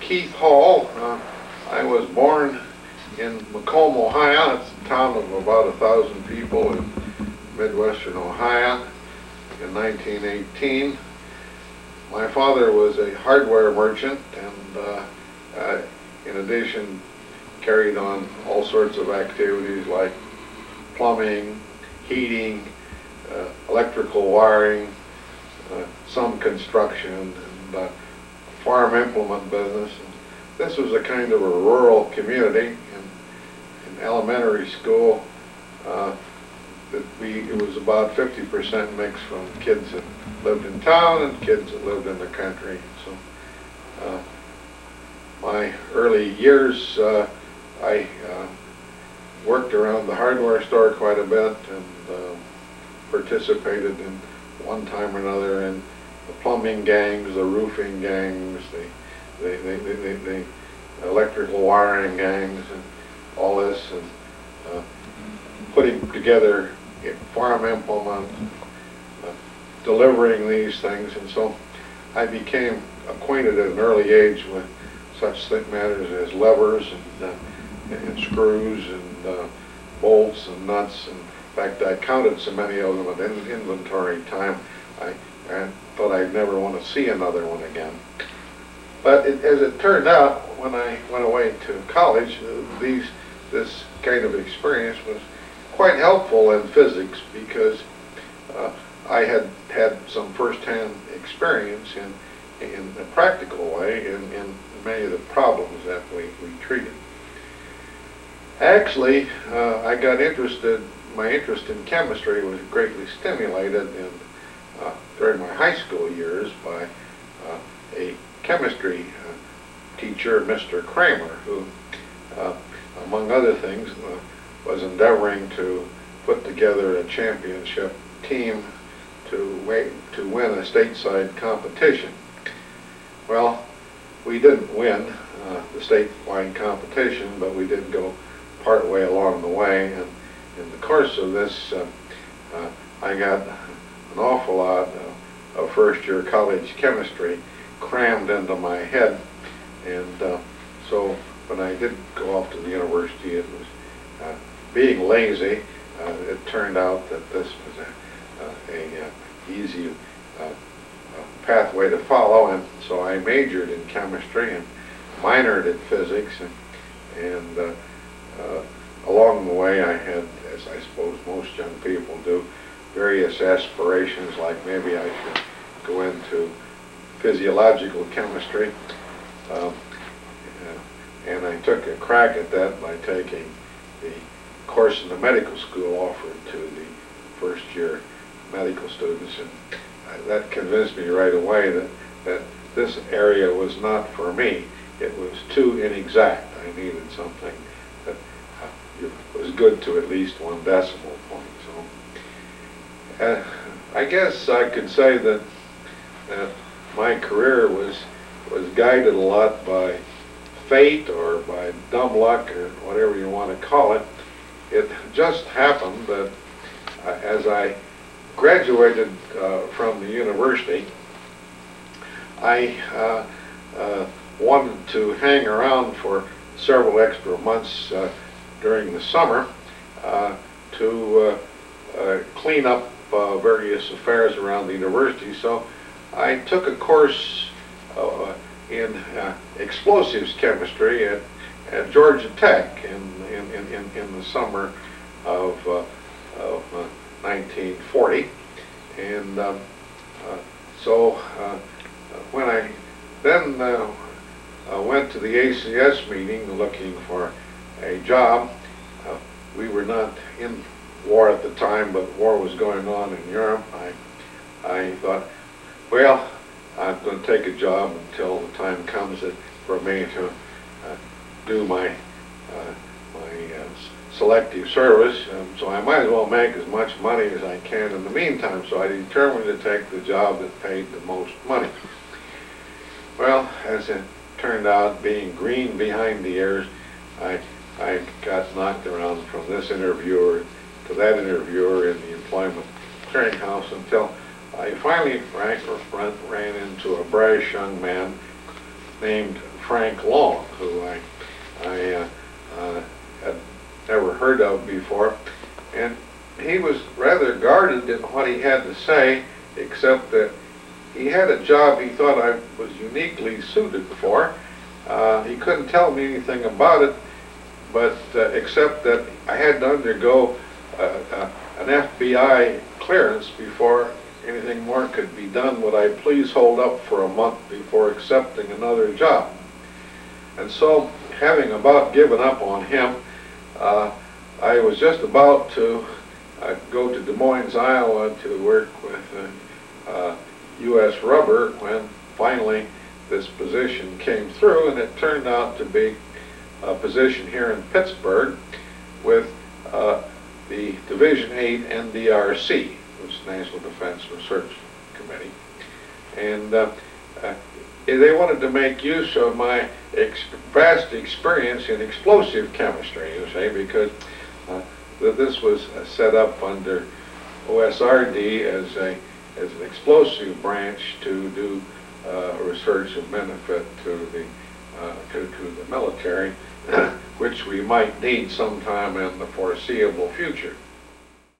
Keith Hall. I was born in Macomb, Ohio. It's a town of about 1,000 people in Midwestern Ohio in 1918. My father was a hardware merchant and in addition carried on all sorts of activities like plumbing, heating, electrical wiring, some construction, and farm implement business. And this was a kind of a rural community. In elementary school, it was about 50% mixed from kids that lived in town and kids that lived in the country. So my early years, I worked around the hardware store quite a bit and participated in one time or another in the plumbing gangs, the roofing gangs, the electrical wiring gangs, and all this, and putting together farm implement, delivering these things. And so I became acquainted at an early age with such matters as levers and screws and bolts and nuts. And in fact, I counted so many of them at inventory time, I thought I'd never want to see another one again. But as it turned out, when I went away to college, this kind of experience was quite helpful in physics, because I had had some first-hand experience in a practical way in many of the problems that we treated. Actually, I got interested. My interest in chemistry was greatly stimulated during my high school years by a chemistry teacher, Mr. Kramer, who, among other things, was endeavoring to put together a championship team to win a stateside competition. Well, we didn't win the statewide competition, but we did go part way along the way, and in the course of this, I got an awful lot of first-year college chemistry crammed into my head, and so when I did go off to the university, it was being lazy. It turned out that this was a easy pathway to follow, and so I majored in chemistry and minored in physics, and along the way I had, as I suppose most young people do, various aspirations, like maybe I should go into physiological chemistry, and I took a crack at that by taking the course in the medical school offered to the first-year medical students, and that convinced me right away that this area was not for me. It was too inexact. I needed something that was good to at least 1 decimal point. So I guess I could say that my career was guided a lot by fate or by dumb luck or whatever you want to call it. It just happened that as I graduated from the university, I wanted to hang around for several extra months during the summer to clean up various affairs around the university. So I took a course in explosives chemistry at Georgia Tech in the summer of 1940, and so when I then went to the ACS meeting looking for a job, we were not in war at the time, but war was going on in Europe. I thought, well, I'm going to take a job until the time comes for me to do my selective service, so I might as well make as much money as I can in the meantime. So I determined to take the job that paid the most money. Well, as it turned out, being green behind the ears, I got knocked around from this interviewer to that interviewer in the employment clearinghouse until I finally ran into a brash young man named Frank Long, who I had never heard of before. And he was rather guarded in what he had to say, except that he had a job he thought I was uniquely suited for. He couldn't tell me anything about it, but except that I had to undergo an FBI clearance before anything more could be done. Would I please hold up for a month before accepting another job? And so, having about given up on him, I was just about to go to Des Moines, Iowa to work with U.S. Rubber when finally this position came through, and it turned out to be a position here in Pittsburgh with the Division 8 NDRC, which is National Defense Research Committee. And they wanted to make use of my vast experience in explosive chemistry, you say, because this was set up under OSRD as an explosive branch to do research of benefit to the military, which we might need sometime in the foreseeable future.